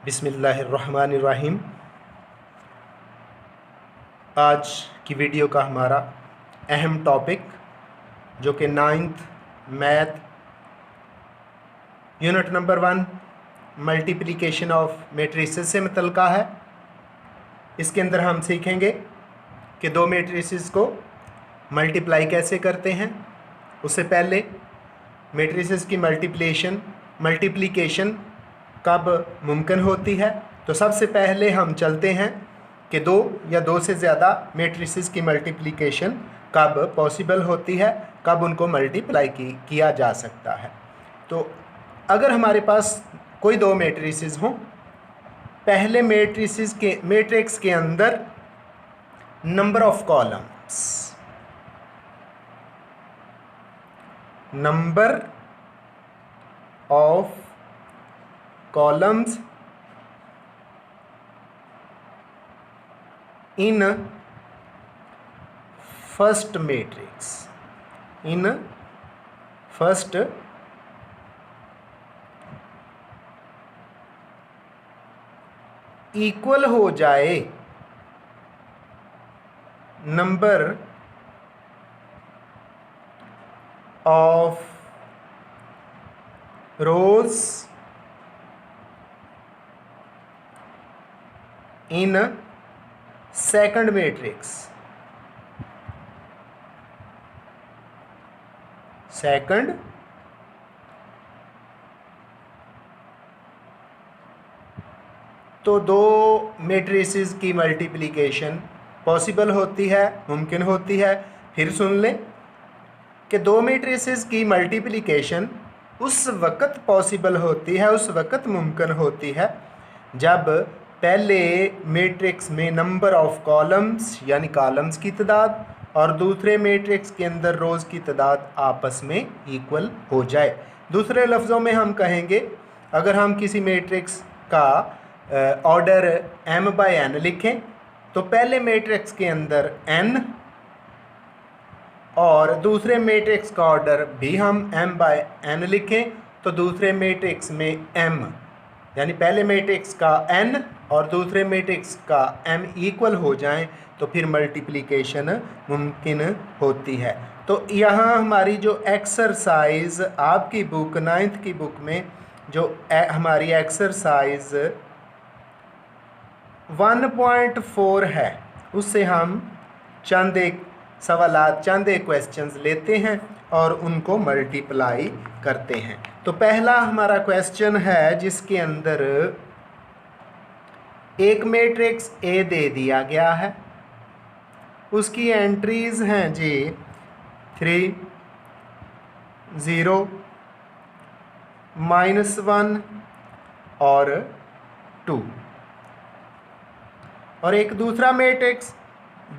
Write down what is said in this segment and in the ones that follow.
बिस्मिल्लाहिर्रहमानिर्रहीम। आज की वीडियो का हमारा अहम टॉपिक जो कि 9th math unit number 1 multiplication of matrices से मुतल्लिक़ है। इसके अंदर हम सीखेंगे कि दो मैट्रिसेस को मल्टीप्लाई कैसे करते हैं। उससे पहले मैट्रिसेस की मल्टीप्लिकेशन कब मुमकिन होती है। तो सबसे पहले हम चलते हैं कि दो या दो से ज़्यादा मैट्रिसेस की मल्टीप्लिकेशन कब पॉसिबल होती है, कब उनको मल्टीप्लाई किया जा सकता है। तो अगर हमारे पास कोई दो मैट्रिसेस हों, पहले मैट्रिक्स के अंदर number of columns in first equal हो जाए number of rose in second matrix. तो दो मैट्रिसेस की मल्टीप्लिकेशन पॉसिबल होती है, मुमकिन होती है। फिर सुन लें कि दो मैट्रिसेस की मल्टीप्लिकेशन उस वक़्त पॉसिबल होती है, उस वक़्त मुमकिन होती है जब पहले मैट्रिक्स में नंबर ऑफ कॉलम्स यानी कॉलम्स की तादाद और दूसरे मैट्रिक्स के अंदर रोज़ की तादाद आपस में इक्वल हो जाए। दूसरे लफ्ज़ों में हम कहेंगे, अगर हम किसी मैट्रिक्स का ऑर्डर m/n लिखें तो पहले मैट्रिक्स के अंदर n और दूसरे मैट्रिक्स का ऑर्डर भी हम m/n लिखें तो दूसरे मैट्रिक्स में m यानी पहले मैट्रिक्स का n और दूसरे मैट्रिक्स का m इक्वल हो जाएं तो फिर मल्टीप्लिकेशन मुमकिन होती है। तो यहाँ हमारी जो एक्सरसाइज आपकी बुक 9th की बुक में जो हमारी एक्सरसाइज 1.4 है, उससे हम चंद एक सवालात, चंद एक क्वेश्चंस लेते हैं और उनको मल्टीप्लाई करते हैं। तो पहला हमारा क्वेश्चन है जिसके अंदर एक मैट्रिक्स ए दे दिया गया है, उसकी एंट्रीज हैं जी 3, 0, -1 और 2। और एक दूसरा मैट्रिक्स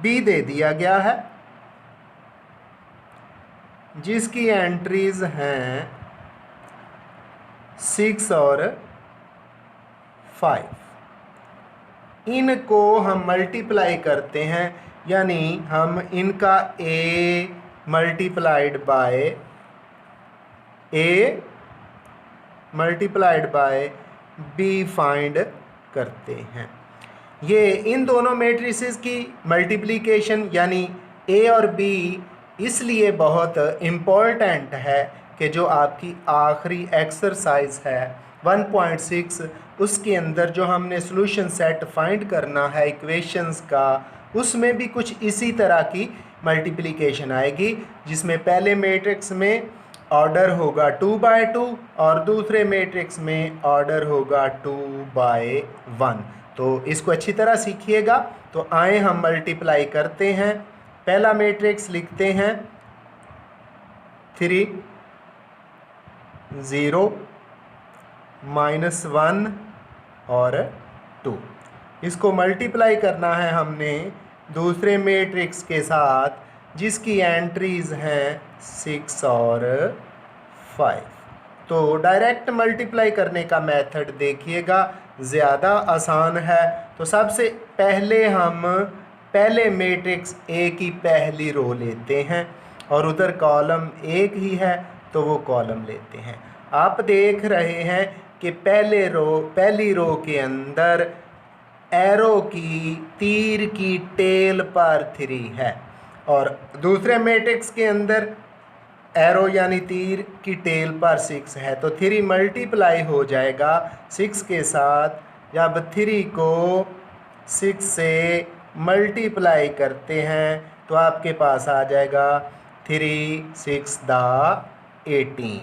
बी दे दिया गया है जिसकी एंट्रीज हैं 6 और 5। इनको हम मल्टीप्लाई करते हैं, यानी हम इनका a multiplied by b find करते हैं। ये इन दोनों मैट्रिसेस की मल्टीप्लिकेशन यानी a और b इसलिए बहुत इम्पोर्टेंट है कि जो आपकी आखिरी एक्सरसाइज है 1.6 उसके अंदर जो हमने सॉल्यूशन सेट फाइंड करना है इक्वेशंस का, उसमें भी कुछ इसी तरह की मल्टीप्लिकेशन आएगी जिसमें पहले मैट्रिक्स में ऑर्डर होगा 2/2 और दूसरे मैट्रिक्स में ऑर्डर होगा 2/1। तो इसको अच्छी तरह सीखिएगा। तो आए हम मल्टीप्लाई करते हैं। पहला मैट्रिक्स लिखते हैं 3, 0, -1 और 2। इसको मल्टीप्लाई करना है हमने दूसरे मैट्रिक्स के साथ जिसकी एंट्रीज हैं 6 और 5। तो डायरेक्ट मल्टीप्लाई करने का मेथड देखिएगा, ज़्यादा आसान है। तो सबसे पहले हम पहले मैट्रिक्स ए की पहली रो लेते हैं और उधर कॉलम एक ही है तो वो कॉलम लेते हैं। आप देख रहे हैं कि पहली रो के अंदर एरो की तीर की टेल पर 3 है और दूसरे मैट्रिक्स के अंदर एरो यानी तीर की टेल पर 6 है। तो 3 मल्टीप्लाई हो जाएगा 6 के साथ। जब 3 को 6 से मल्टीप्लाई करते हैं तो आपके पास आ जाएगा 3 6 दा 18,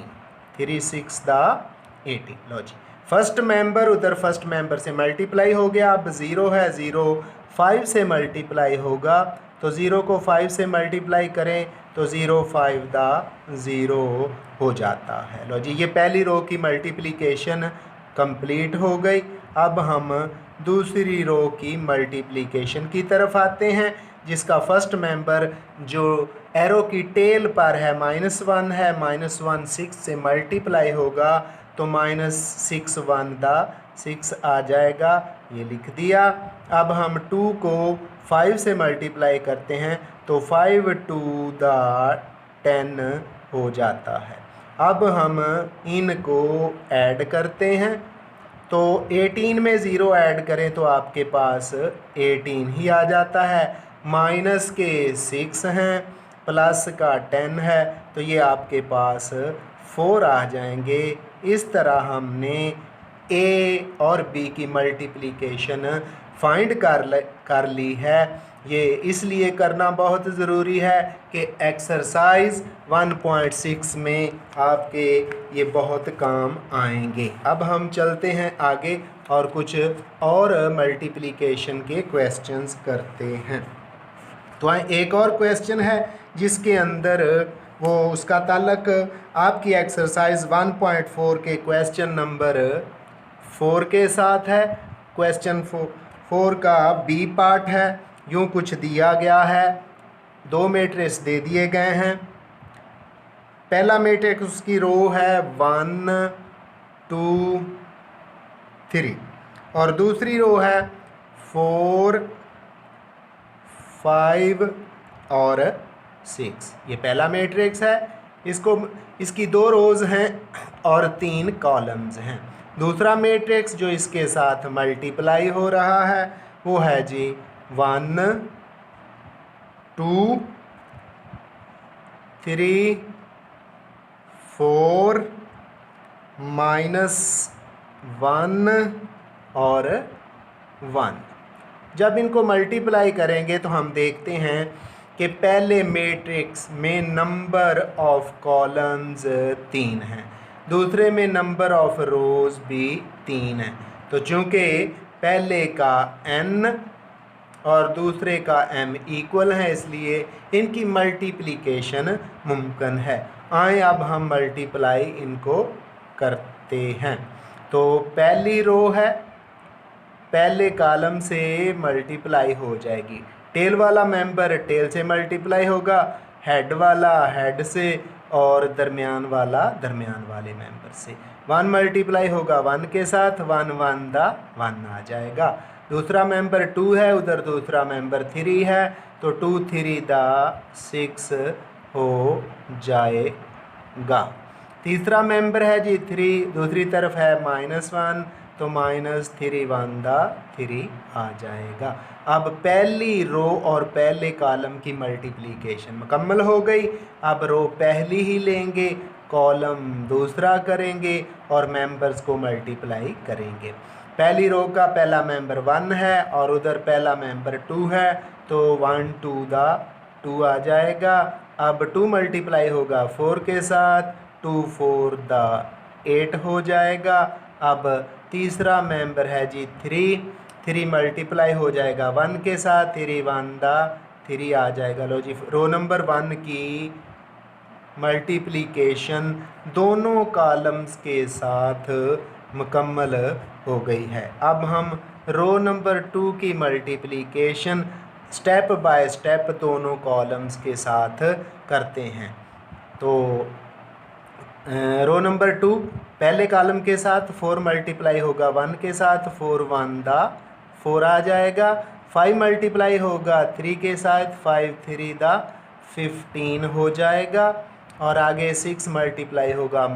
3 6 दा 18। लो जी, फर्स्ट मेंबर उधर फर्स्ट मेंबर से मल्टीप्लाई हो गया। अब 0 है, 0 5 से मल्टीप्लाई होगा तो 0 को 5 से मल्टीप्लाई करें तो 0 5 दा 0 हो जाता है। लो जी, ये पहली रो की मल्टीप्लिकेशन कंप्लीट हो गई। अब हम दूसरी रो की मल्टीप्लिकेशन की तरफ आते हैं, जिसका फर्स्ट मेंबर जो एरो की टेल पर है -1 है। -1 6 से मल्टीप्लाई होगा तो -6 1 दा 6 आ जाएगा, ये लिख दिया। अब हम 2 को 5 से मल्टीप्लाई करते हैं तो 5 2 दा 10 हो जाता है। अब हम इनको ऐड करते हैं तो 18 में 0 ऐड करें तो आपके पास 18 ही आ जाता है। माइनस के 6 हैं, प्लस का 10 है तो ये आपके पास 4 आ जाएंगे। इस तरह हमने ए और बी की मल्टीप्लिकेशन फाइंड कर ली है। ये इसलिए करना बहुत ज़रूरी है कि एक्सरसाइज 1.6 में आपके ये बहुत काम आएंगे। अब हम चलते हैं आगे और कुछ और मल्टीप्लिकेशन के क्वेश्चंस करते हैं। तो एक और क्वेश्चन है जिसके अंदर वो उसका ताल्लुक आपकी एक्सरसाइज 1.4 के क्वेश्चन नंबर 4 के साथ है। क्वेश्चन 4 का बी पार्ट है। यूँ कुछ दिया गया है, 2 मैट्रिक्स दे दिए गए हैं। पहला मैट्रिक्स उसकी रो है 1 2 3 और दूसरी रो है 4 5 और 6। ये पहला मैट्रिक्स है। इसकी 2 रोज़ हैं और 3 कॉलम्स हैं। दूसरा मैट्रिक्स जो इसके साथ मल्टीप्लाई हो रहा है वो है जी 1 2 3 4 -1 और 1। जब इनको मल्टीप्लाई करेंगे तो हम देखते हैं कि पहले मैट्रिक्स में नंबर ऑफ कॉलम्स 3 हैं, दूसरे में नंबर ऑफ रोज़ भी 3 हैं। तो चूँकि पहले का n और दूसरे का m इक्वल है इसलिए इनकी मल्टीप्लिकेशन मुमकिन है। आए अब हम मल्टीप्लाई इनको करते हैं। तो पहली रो है, पहले कॉलम से मल्टीप्लाई हो जाएगी। टेल वाला मेंबर टेल से मल्टीप्लाई होगा, हेड वाला हेड से और दरमियान वाला दरमियान वाले मेंबर से। 1 मल्टीप्लाई होगा 1 के साथ, 1 1 दा 1 आ जाएगा। दूसरा मेंबर 2 है, उधर दूसरा मेंबर 3 है तो 2 3 दा 6 हो जाएगा। तीसरा मेंबर है जी 3, दूसरी तरफ है -1 तो -3 1 दा 3 आ जाएगा। अब पहली रो और पहले कॉलम की मल्टीप्लिकेशन मुकम्मल हो गई। अब रो पहली ही लेंगे, कॉलम दूसरा करेंगे और मेंबर्स को मल्टीप्लाई करेंगे। पहली रो का पहला मेंबर 1 है और उधर पहला मेंबर 2 है तो 1 2 दा 2 आ जाएगा। अब 2 मल्टीप्लाई होगा 4 के साथ, 2 4 दा 8 हो जाएगा। अब तीसरा मेंबर है जी 3 मल्टीप्लाई हो जाएगा 1 के साथ, 3 1 दा 3 आ जाएगा। लो जी, रो नंबर 1 की मल्टीप्लिकेशन दोनों कॉलम्स के साथ मुकम्मल हो गई है। अब हम रो नंबर 2 की मल्टीप्लिकेशन स्टेप बाय स्टेप दोनों कॉलम्स के साथ करते हैं। तो रो नंबर 2 पहले कॉलम के साथ 4 मल्टीप्लाई होगा 1 के साथ, 4 1 दा 4 आ जाएगा। 5 मल्टीप्लाई होगा 3 के साथ, 5 3 दा 15 हो जाएगा। और आगे 6 मल्टीप्लाई होगा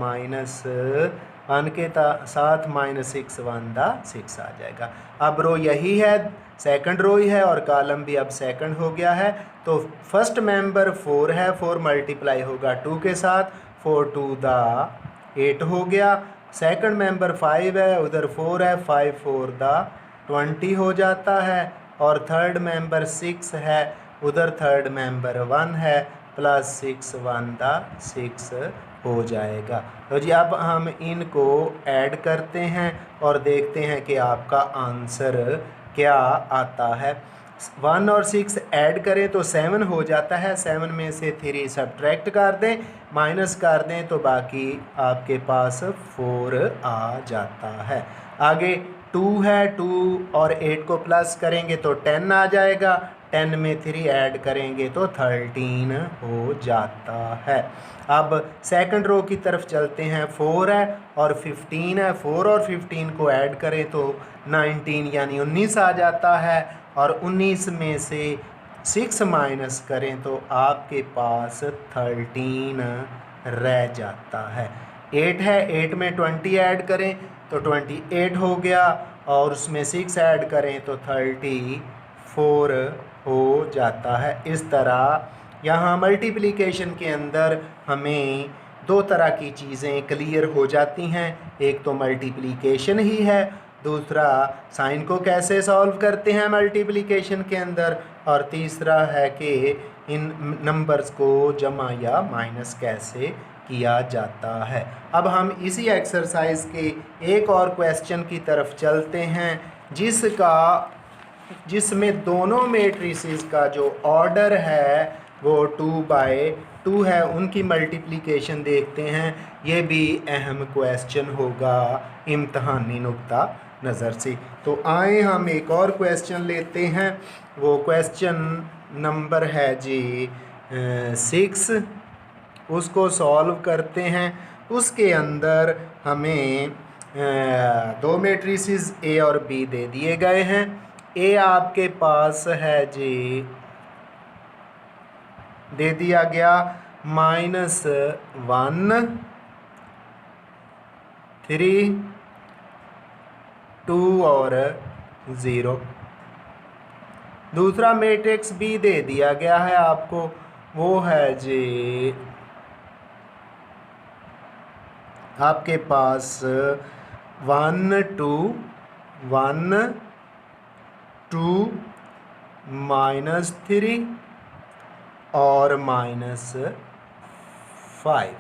1 के साथ -6 1 दा 6 आ जाएगा। अब रो यही है, सेकंड रो ही है और कॉलम भी अब सेकंड हो गया है। तो फर्स्ट मेंबर 4 है, 4 मल्टीप्लाई होगा 2 के साथ, 4 2 दा 8 हो गया। सेकंड मेंबर 5 है, उधर 4 है, 5 4 दा 20 हो जाता है। और थर्ड मेंबर 6 है, उधर थर्ड मेंबर 1 है, +6 1 दा 6 हो जाएगा। तो जी अब हम इनको ऐड करते हैं और देखते हैं कि आपका आंसर क्या आता है। 1 और 6 ऐड करें तो 7 हो जाता है, 7 में से 3 सब्ट्रैक्ट कर दें, माइनस कर दें तो बाकी आपके पास 4 आ जाता है। आगे 2 है, 2 और 8 को प्लस करेंगे तो 10 आ जाएगा, 10 में 3 ऐड करेंगे तो 13 हो जाता है। अब सेकंड रो की तरफ चलते हैं। 4 है और 15 है, 4 और 15 को ऐड करें तो 19 यानी 19 आ जाता है। और 19 में से 6 माइनस करें तो आपके पास 13 रह जाता है। 8 है, 8 में 20 ऐड करें तो 28 हो गया और उसमें 6 ऐड करें तो 34 हो जाता है। इस तरह यहाँ मल्टीप्लिकेशन के अंदर हमें दो तरह की चीज़ें क्लियर हो जाती हैं। एक तो मल्टीप्लिकेशन ही है, दूसरा साइन को कैसे सॉल्व करते हैं मल्टीप्लिकेशन के अंदर, और तीसरा है कि इन नंबर्स को जमा या माइनस कैसे किया जाता है। अब हम इसी एक्सरसाइज के एक और क्वेश्चन की तरफ चलते हैं जिसमें दोनों मैट्रिसेस का जो ऑर्डर है वो 2/2 है। उनकी मल्टीप्लिकेशन देखते हैं। ये भी अहम क्वेश्चन होगा इम्तहानी नुक्ता नज़र से। तो आए हम एक और क्वेश्चन लेते हैं। वो क्वेश्चन नंबर है जी 6, उसको सॉल्व करते हैं। उसके अंदर हमें दो मैट्रिसेस ए और बी दे दिए गए हैं। ए आपके पास है जी, दे दिया गया -1 3 2 और 0। दूसरा मैट्रिक्स बी दे दिया गया है आपको, वो है जी आपके पास 1 2 1 2 -3 और -5।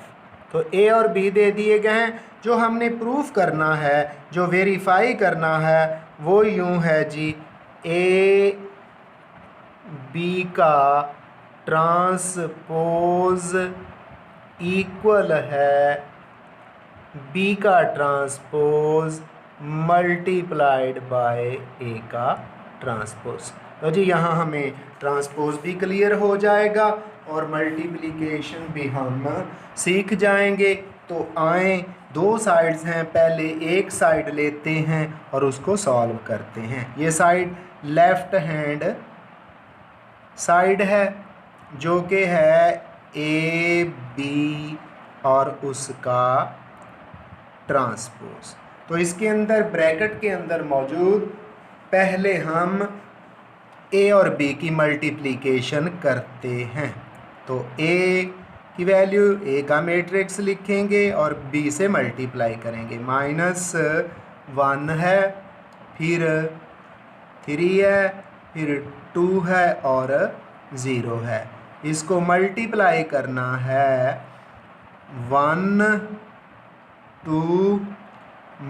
तो ए और बी दे दिए गए हैं। जो हमने प्रूफ करना है, जो वेरीफाई करना है, वो यूं है जी, ए बी का ट्रांसपोज इक्वल है बी का ट्रांसपोज मल्टीप्लाइड बाय ए का ट्रांसपोज। तो जी यहाँ हमें ट्रांसपोज भी क्लियर हो जाएगा और मल्टीप्लिकेशन भी हम सीख जाएंगे। तो आए, दो साइड्स हैं, पहले एक साइड लेते हैं और उसको सॉल्व करते हैं। ये साइड लेफ्ट हैंड साइड है जो कि है ए बी और उसका ट्रांसपोज। तो इसके अंदर ब्रैकेट के अंदर मौजूद पहले हम ए और बी की मल्टीप्लिकेशन करते हैं। तो ए की वैल्यू, ए का मैट्रिक्स लिखेंगे और बी से मल्टीप्लाई करेंगे। -1 है, फिर 3 है, फिर 2 है और 0 है। इसको मल्टीप्लाई करना है 1 2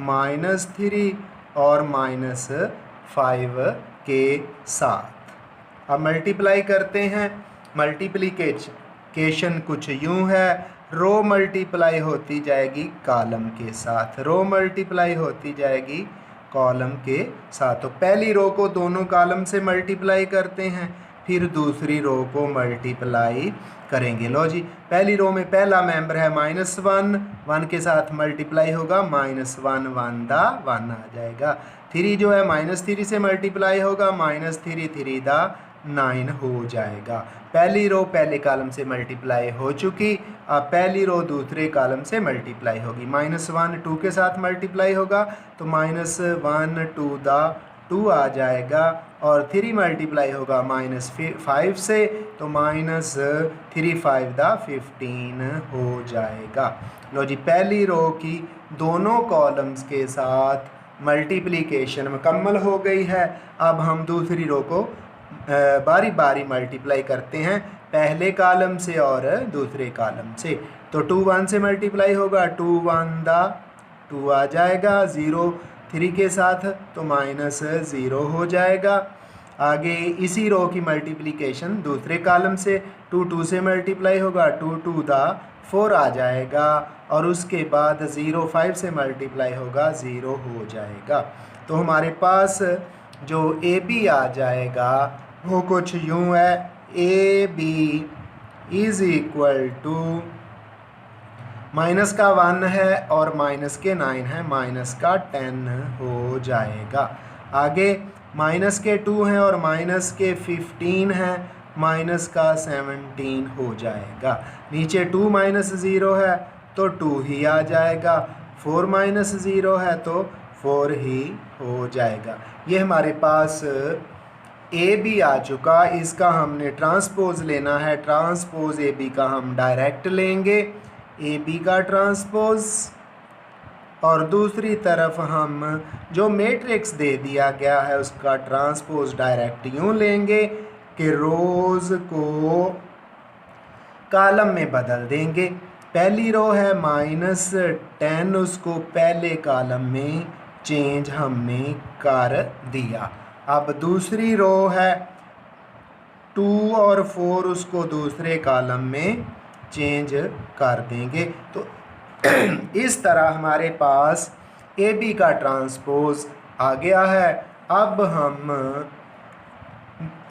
-3 और -5 के साथ। अब मल्टीप्लाई करते हैं। मल्टीप्लिकेशन कुछ यूं है, रो मल्टीप्लाई होती जाएगी कॉलम के साथ, रो मल्टीप्लाई होती जाएगी कॉलम के साथ। तो पहली रो को दोनों कॉलम से मल्टीप्लाई करते हैं, फिर दूसरी रो को मल्टीप्लाई करेंगे। लो जी, पहली रो में पहला मेंबर है -1, 1 के साथ मल्टीप्लाई होगा, -1 1 दा 1 आ जाएगा। 3 जो है -3 से मल्टीप्लाई होगा, -3 3 दा 9 हो जाएगा। पहली रो पहले कॉलम से मल्टीप्लाई हो चुकी, अब पहली रो दूसरे कॉलम से मल्टीप्लाई होगी। -1 2 के साथ मल्टीप्लाई होगा तो -1 टू द 2 आ जाएगा, और 3 मल्टीप्लाई होगा -5 से तो -3 5 द 15 हो जाएगा। लो जी, पहली रो की दोनों कॉलम्स के साथ मल्टीप्लिकेशन मुकम्मल हो गई है। अब हम दूसरी रो को बारी बारी मल्टीप्लाई करते हैं, पहले कॉलम से और दूसरे कॉलम से। तो 2 1 से मल्टीप्लाई होगा, 2 1 द 2 आ जाएगा, 0 3 के साथ तो -0 हो जाएगा। आगे इसी रो की मल्टीप्लिकेशन दूसरे कॉलम से, 2 2 से मल्टीप्लाई होगा, 2 2 द 4 आ जाएगा, और उसके बाद 0 5 से मल्टीप्लाई होगा, 0 हो जाएगा। तो हमारे पास जो ए बी आ जाएगा वो कुछ यूँ है, A B is equal to minus का 1 है और माइनस के 9 है, माइनस का 10 हो जाएगा। आगे माइनस के 2 हैं और माइनस के 15 हैं, माइनस का 17 हो जाएगा। नीचे 2 -0 है तो 2 ही आ जाएगा, 4 -0 है तो 4 ही हो जाएगा। ये हमारे पास ए बी आ चुका, इसका हमने ट्रांसपोज लेना है। ट्रांसपोज ए बी का हम डायरेक्ट लेंगे, ए बी का ट्रांसपोज, और दूसरी तरफ हम जो मैट्रिक्स दे दिया गया है उसका ट्रांसपोज डायरेक्ट यूँ लेंगे कि रोज़ को कॉलम में बदल देंगे। पहली रो है -10, उसको पहले कॉलम में चेंज हमने कर दिया। अब दूसरी रो है 2 और 4, उसको दूसरे कॉलम में चेंज कर देंगे। तो इस तरह हमारे पास ए बी का ट्रांसपोज आ गया है। अब हम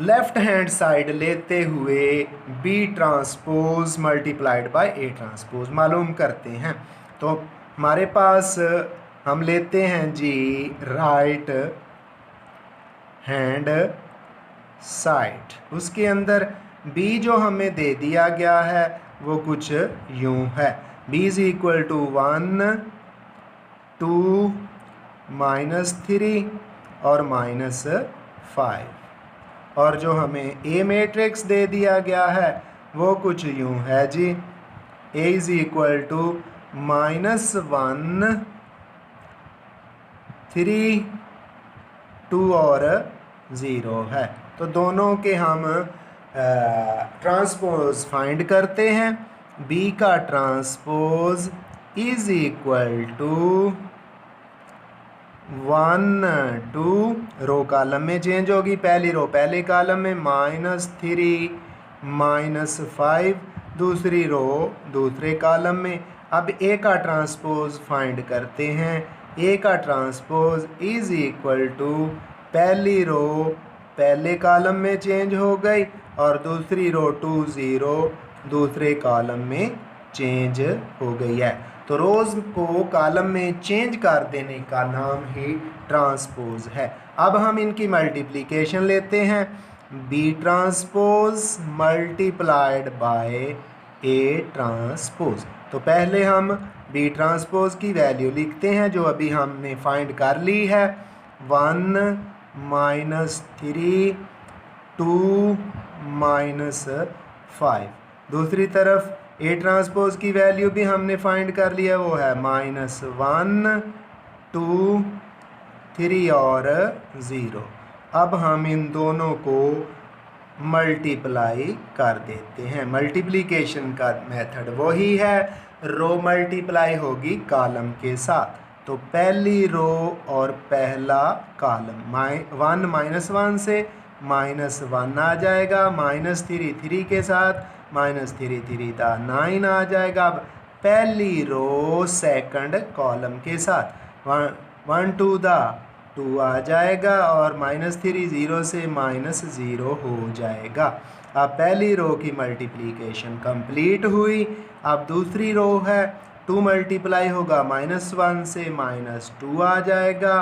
लेफ़्ट हैंड साइड लेते हुए B transpose multiplied by A transpose मालूम करते हैं। तो हमारे पास हम लेते हैं जी राइट हैंड साइड, उसके अंदर बी जो हमें दे दिया गया है वो कुछ यूँ है, b इज़ इक्वल टू 1 2 -3 और -5, और जो हमें ए मैट्रिक्स दे दिया गया है वो कुछ यूँ है जी, a इज़ इक्वल टू -1 3 2 और 0 है। तो दोनों के हम ट्रांसपोज फाइंड करते हैं। b का transpose is equal to 1 2, row column में चेंज होगी, पहली रो पहले कॉलम में -3 -5, दूसरी रो दूसरे कॉलम में। अब ए का ट्रांसपोज फाइंड करते हैं। ए का ट्रांसपोज इज़ इक्वल टू पहली रो पहले कॉलम में चेंज हो गई और दूसरी रो 2 0 दूसरे कॉलम में चेंज हो गई है। तो रोज़ को कॉलम में चेंज कर देने का नाम ही ट्रांसपोज है। अब हम इनकी मल्टीप्लिकेशन लेते हैं, B transpose multiplied by A transpose. तो पहले हम बी ट्रांसपोज की वैल्यू लिखते हैं जो अभी हमने फाइंड कर ली है, 1 -3 2 -5। दूसरी तरफ ए ट्रांसपोज की वैल्यू भी हमने फाइंड कर लिया, वो है -1 2 3 और 0। अब हम इन दोनों को मल्टीप्लाई कर देते हैं। मल्टीप्लिकेशन का मेथड वही है, रो मल्टीप्लाई होगी कॉलम के साथ। तो पहली रो और पहला कॉलम 1 -1 से -1 आ जाएगा, -3 3 के साथ -3 3 था 9 आ जाएगा। अब पहली रो सेकंड कॉलम के साथ 1 2 दा 2 आ जाएगा और -3 0 से -0 हो जाएगा। अब पहली रो की मल्टीप्लिकेशन कंप्लीट हुई। अब दूसरी रो है 2 मल्टीप्लाई होगा -1 से -2 आ जाएगा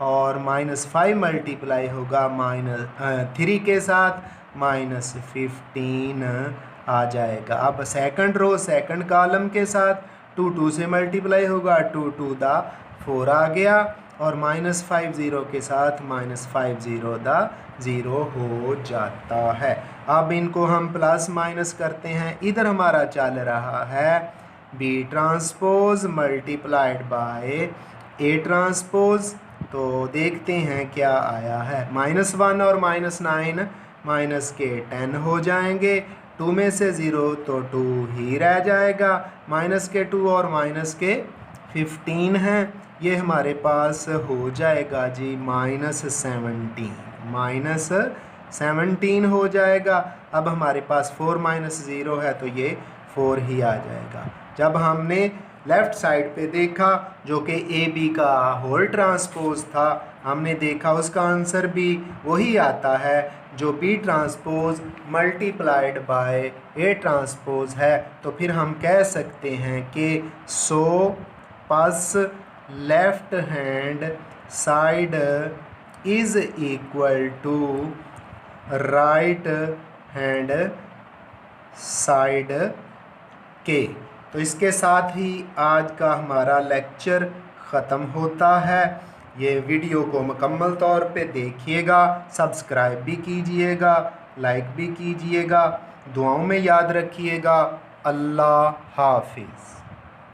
और -5 मल्टीप्लाई होगा -3 के साथ, -15 आ जाएगा। अब सेकंड रो सेकंड कॉलम के साथ 2 से मल्टीप्लाई होगा, 2 × 2 = 4 आ गया, और -50 के साथ -50 हो जाता है। अब इनको हम प्लस माइनस करते हैं। इधर हमारा चल रहा है B transpose multiplied by A transpose. तो देखते हैं क्या आया है। -1 और -9 माइनस के 10 हो जाएंगे। 2 में से 0 तो 2 ही रह जाएगा। -2 और -15 हैं, ये हमारे पास हो जाएगा जी -17 हो जाएगा। अब हमारे पास 4 - 0 है, तो ये 4 ही आ जाएगा। जब हमने लेफ़्ट साइड पे देखा जो कि AB का होल ट्रांसपोज था, हमने देखा उसका आंसर भी वही आता है जो B transpose multiplied by A transpose है। तो फिर हम कह सकते हैं कि 100 plus left hand side is equal to right hand side के। तो इसके साथ ही आज का हमारा लेक्चर ख़त्म होता है। ये वीडियो को मुकम्मल तौर पे देखिएगा, सब्सक्राइब भी कीजिएगा, लाइक भी कीजिएगा, दुआओं में याद रखिएगा। अल्लाह हाफिज़।